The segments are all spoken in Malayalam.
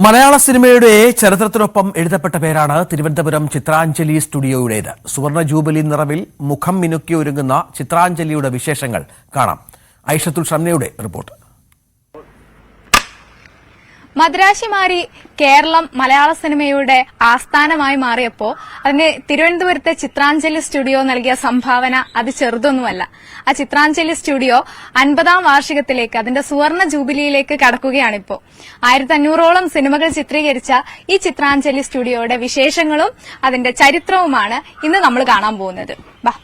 മലയാള സിനിമയുടെ ചരിത്രത്തിനൊപ്പം എഴുതപ്പെട്ട പേരാണ് തിരുവനന്തപുരം ചിത്രാഞ്ജലി സ്റ്റുഡിയോയുടേത്. സുവർണ ജൂബിലി നിറവിൽ മുഖം മിനുക്കി ഒരുങ്ങുന്ന ചിത്രാഞ്ജലിയുടെ വിശേഷങ്ങൾ കാണാം. ഐഷത്തുൽ ഷംനയുടെ റിപ്പോർട്ട്. മദ്രാശി മാറി കേരളം മലയാള സിനിമയുടെ ആസ്ഥാനമായി മാറിയപ്പോൾ അതിന് തിരുവനന്തപുരത്തെ ചിത്രാഞ്ജലി സ്റ്റുഡിയോ നൽകിയ സംഭാവന അത് ചെറുതൊന്നുമല്ല. ആ ചിത്രാഞ്ജലി സ്റ്റുഡിയോ 50ാം വാർഷികത്തിലേക്ക്, അതിന്റെ സുവർണ ജൂബിലിയിലേക്ക് കടക്കുകയാണിപ്പോ. 1500ഓളം സിനിമകൾ ചിത്രീകരിച്ച ഈ ചിത്രാഞ്ജലി സ്റ്റുഡിയോയുടെ വിശേഷങ്ങളും അതിന്റെ ചരിത്രവുമാണ് ഇന്ന് നമ്മൾ കാണാൻ പോകുന്നത്. വാ.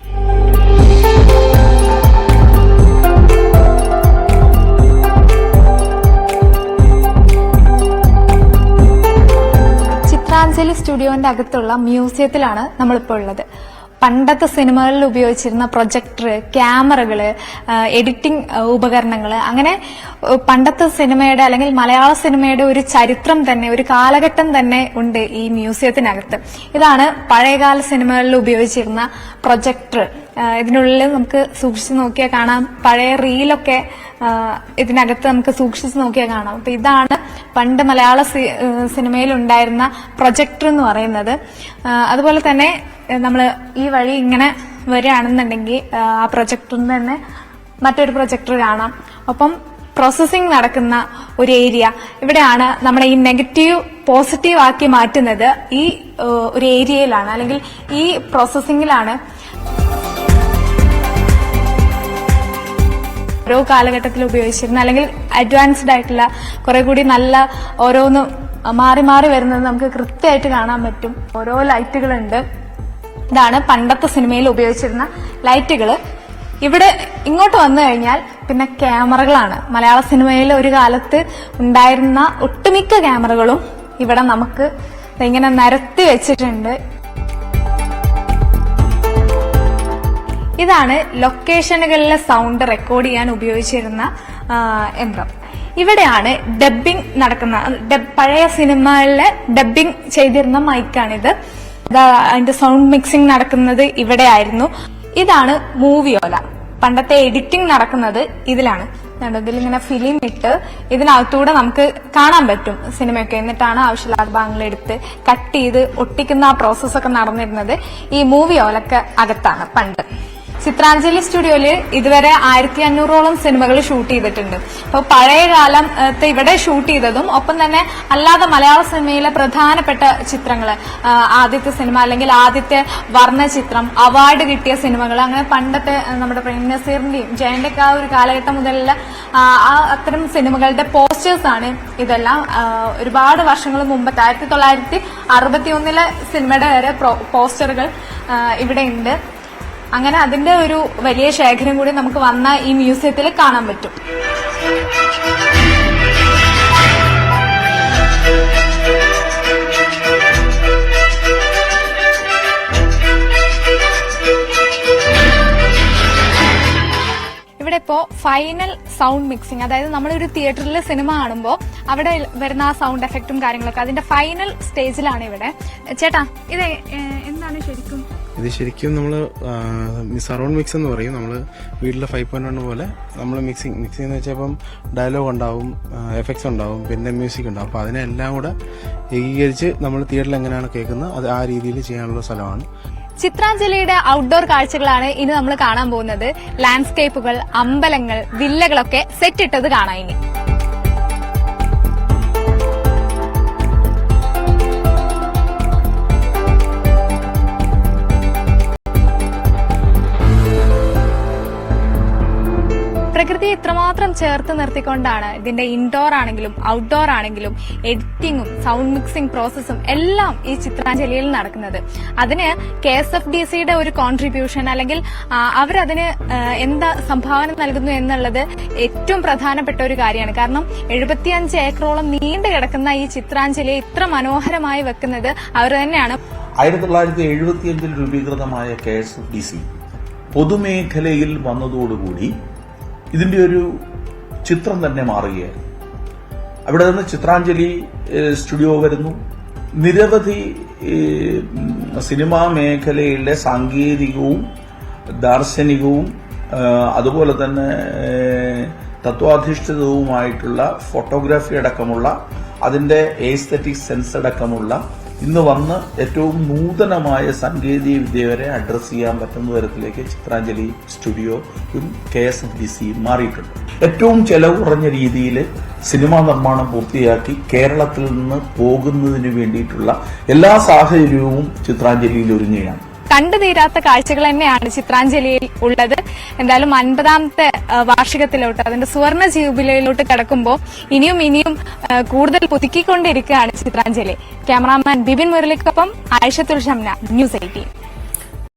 ചിത്രാഞ്ജലി സ്റ്റുഡിയോന്റെ അകത്തുള്ള മ്യൂസിയത്തിലാണ് നമ്മളിപ്പോൾ ഉള്ളത്. പണ്ടത്തെ സിനിമകളിൽ ഉപയോഗിച്ചിരുന്ന പ്രൊജക്ടർ, ക്യാമറകള്, എഡിറ്റിംഗ് ഉപകരണങ്ങള്, അങ്ങനെ പണ്ടത്തെ സിനിമയുടെ അല്ലെങ്കിൽ മലയാള സിനിമയുടെ ഒരു ചരിത്രം തന്നെ, ഒരു കാലഘട്ടം തന്നെ ഉണ്ട് ഈ മ്യൂസിയത്തിനകത്ത്. ഇതാണ് പഴയകാല സിനിമകളിൽ ഉപയോഗിച്ചിരുന്ന പ്രൊജക്ടർ. ഇതിനുള്ളിൽ നമുക്ക് സൂക്ഷിച്ചു നോക്കിയാൽ കാണാം, പഴയ റീലൊക്കെ ഇതിനകത്ത് നമുക്ക് സൂക്ഷിച്ചു നോക്കിയാൽ കാണാം. അപ്പൊ ഇതാണ് പണ്ട് മലയാള സിനിമയിൽ ഉണ്ടായിരുന്ന പ്രൊജക്ടർ എന്ന് പറയുന്നത്. അതുപോലെ തന്നെ നമ്മൾ ഈ വഴി ഇങ്ങനെ വരികയാണെന്നുണ്ടെങ്കിൽ ആ പ്രൊജക്ടറിന് തന്നെ മറ്റൊരു പ്രൊജക്ടർ കാണാം. ഒപ്പം പ്രോസസ്സിംഗ് നടക്കുന്ന ഒരു ഏരിയ, ഇവിടെയാണ് നമ്മുടെ ഈ നെഗറ്റീവ് പോസിറ്റീവ് ആക്കി മാറ്റുന്നത് ഈ ഒരു ഏരിയയിലാണ്, അല്ലെങ്കിൽ ഈ പ്രോസസ്സിംഗിലാണ്. ഓരോ കാലഘട്ടത്തിൽ ഉപയോഗിച്ചിരുന്ന അല്ലെങ്കിൽ അഡ്വാൻസ്ഡ് ആയിട്ടുള്ള കുറെ കൂടി നല്ല ഓരോന്ന് മാറി മാറി വരുന്നത് നമുക്ക് കൃത്യമായിട്ട് കാണാൻ പറ്റും. ഓരോ ലൈറ്റുകളുണ്ട്. ഇതാണ് പണ്ടത്തെ സിനിമയിൽ ഉപയോഗിച്ചിരുന്ന ലൈറ്റുകൾ. ഇവിടെ ഇങ്ങോട്ട് വന്നു കഴിഞ്ഞാൽ പിന്നെ ക്യാമറകളാണ്. മലയാള സിനിമയിൽ ഒരു കാലത്ത് ഉണ്ടായിരുന്ന ഒട്ടുമിക്ക ക്യാമറകളും ഇവിടെ നമുക്ക് ഇങ്ങനെ നിരത്തി വെച്ചിട്ടുണ്ട്. ഇതാണ് ലൊക്കേഷനുകളിലെ സൗണ്ട് റെക്കോർഡ് ചെയ്യാൻ ഉപയോഗിച്ചിരുന്ന യന്ത്രം. ഇവിടെയാണ് ഡബ്ബിംഗ് നടക്കുന്ന, പഴയ സിനിമകളിലെ ഡബ്ബിംഗ് ചെയ്തിരുന്ന മൈക്കാണിത്. അതിന്റെ സൗണ്ട് മിക്സിംഗ് നടക്കുന്നത് ഇവിടെ ആയിരുന്നു. ഇതാണ് മൂവിയോല. പണ്ടത്തെ എഡിറ്റിംഗ് നടക്കുന്നത് ഇതിലാണ്. ഇതിലിങ്ങനെ ഫിലിം ഇട്ട് ഇതിനകത്തൂടെ നമുക്ക് കാണാൻ പറ്റും സിനിമയൊക്കെ. എന്നിട്ടാണ് ആവശ്യമില്ലാത്ത ഭാഗങ്ങൾ എടുത്ത് കട്ട് ചെയ്ത് ഒട്ടിക്കുന്ന ആ പ്രോസസ്സൊക്കെ നടന്നിരുന്നത് ഈ മൂവിയോലൊക്കെ അകത്താണ് പണ്ട്. ചിത്രാഞ്ജലി സ്റ്റുഡിയോയില് ഇതുവരെ 1500ഓളം സിനിമകൾ ഷൂട്ട് ചെയ്തിട്ടുണ്ട്. അപ്പൊ പഴയ കാലത്ത് ഇവിടെ ഷൂട്ട് ചെയ്തതും ഒപ്പം തന്നെ അല്ലാതെ മലയാള സിനിമയിലെ പ്രധാനപ്പെട്ട ചിത്രങ്ങള്, ആദ്യത്തെ സിനിമ അല്ലെങ്കിൽ ആദ്യത്തെ വർണ്ണ ചിത്രം, അവാർഡ് കിട്ടിയ സിനിമകൾ, അങ്ങനെ പണ്ടത്തെ നമ്മുടെ പ്രേം നസീറിന്റെയും ജയന്റെ ഒക്കെ ആ ഒരു കാലഘട്ടം മുതലുള്ള അത്തരം സിനിമകളുടെ പോസ്റ്റേഴ്സ് ആണ് ഇതെല്ലാം. ഒരുപാട് വർഷങ്ങൾ മുമ്പത്തെ 1961 സിനിമയുടെ വരെ പോസ്റ്ററുകൾ ഇവിടെ ഉണ്ട്. അങ്ങനെ അതിന്റെ ഒരു വലിയ ശേഖരം കൂടി നമുക്ക് വന്ന ഈ മ്യൂസിയത്തിൽ കാണാൻ പറ്റും. ഇവിടെ ഇപ്പോ ഫൈനൽ സൗണ്ട് മിക്സിംഗ്, അതായത് നമ്മളൊരു തിയേറ്ററിൽ സിനിമ കാണുമ്പോൾ അവിടെ വരുന്ന ആ സൗണ്ട് എഫക്റ്റും കാര്യങ്ങളൊക്കെ അതിന്റെ ഫൈനൽ സ്റ്റേജിലാണ് ഇവിടെ. ചേട്ടാ, ഇത് എന്താണ് ശരിക്കും? ഇത് ശരിക്കും നമ്മൾ സറൗണ്ട് മിക്സ് എന്ന് പറയും. നമ്മൾ വീട്ടിലെ 5.1 പോലെ നമ്മൾ മിക്സിംഗ് എന്ന് വെച്ചാൽ ഇപ്പം ഡയലോഗ് ഉണ്ടാവും, എഫക്ട്സ് ഉണ്ടാവും, പിന്നെ മ്യൂസിക് ഉണ്ടാവും. അപ്പോൾ അതിനെല്ലാം കൂടെ ഏകീകരിച്ച് നമ്മൾ തിയേറ്ററിൽ എങ്ങനെയാണ് കേൾക്കുന്നത് അത് ആ രീതിയിൽ ചെയ്യാനുള്ള സ്ഥലമാണ്. ചിത്രാഞ്ജലിയുടെ ഔട്ട്ഡോർ കാഴ്ചകളാണ് ഇനി നമ്മൾ കാണാൻ പോകുന്നത്. ലാൻഡ്സ്കേപ്പുകൾ, അമ്പലങ്ങൾ, വില്ലകളൊക്കെ സെറ്റ് ഇട്ടത് കാണാം ഇനി. പ്രകൃതി ഇത്രമാത്രം ചേർത്ത് നിർത്തിക്കൊണ്ടാണ് ഇതിന്റെ ഇൻഡോർ ആണെങ്കിലും ഔട്ട്ഡോർ ആണെങ്കിലും എഡിറ്റിംഗും സൗണ്ട് മിക്സിംഗ് പ്രോസസ്സും എല്ലാം ഈ ചിത്രാഞ്ജലിയിൽ നടക്കുന്നത്. അതിന് KSFDCയുടെ ഒരു കോൺട്രിബ്യൂഷൻ, അല്ലെങ്കിൽ അവരതിന് എന്താ സംഭാവന നൽകുന്നു എന്നുള്ളത് ഏറ്റവും പ്രധാനപ്പെട്ട ഒരു കാര്യമാണ്. കാരണം 75 ഏക്കറോളം നീണ്ടു കിടക്കുന്ന ഈ ചിത്രാഞ്ജലിയെ ഇത്ര മനോഹരമായി വെക്കുന്നത് അവർ തന്നെയാണ്. 1975 രൂപീകൃതമായ KSFDC പൊതുമേഖലയിൽ വന്നതോടുകൂടി ഇതിന്റെ ഒരു ചിത്രം തന്നെ മാറുകയായിരുന്നു. അവിടെ നിന്ന് ചിത്രാഞ്ജലി സ്റ്റുഡിയോ വരുന്നു. നിരവധി സിനിമാ മേഖലയിലെ സാങ്കേതികവും ദാർശനികവും അതുപോലെ തന്നെ തത്വാധിഷ്ഠിതവുമായിട്ടുള്ള ഫോട്ടോഗ്രാഫി അടക്കമുള്ള അതിന്റെ എസ്തെറ്റിക് സെൻസ് അടക്കമുള്ള ഇന്ന് വന്ന് ഏറ്റവും നൂതനമായ സാങ്കേതിക വിദ്യ വരെ അഡ്രസ് ചെയ്യാൻ പറ്റുന്ന തരത്തിലേക്ക് ചിത്രാഞ്ജലി സ്റ്റുഡിയോയും KSFDCയും മാറിയിട്ടുണ്ട്. ഏറ്റവും ചെലവ് കുറഞ്ഞ രീതിയിൽ സിനിമാ നിർമ്മാണം പൂർത്തിയാക്കി കേരളത്തിൽ നിന്ന് പോകുന്നതിന് വേണ്ടിയിട്ടുള്ള എല്ലാ സാഹചര്യവും ചിത്രാഞ്ജലിയിൽ ഒരുങ്ങുകയാണ്. കണ്ടു തീരാത്ത കാഴ്ചകൾ തന്നെയാണ് ചിത്രാഞ്ജലിയിൽ ഉള്ളത്. എന്തായാലും 50ാമത്തെ വാർഷികത്തിലോട്ട്, അതിന്റെ സുവർണ ജൂബിലിയിലോട്ട് കടക്കുമ്പോൾ ഇനിയും കൂടുതൽ പുതുക്കിക്കൊണ്ടിരിക്കുകയാണ് ചിത്രാഞ്ജലി. ക്യാമറാമാൻ ബിപിൻ മുരളിക്കൊപ്പം ആയിഷത്തുൽ ഷംന, ന്യൂസ് 18.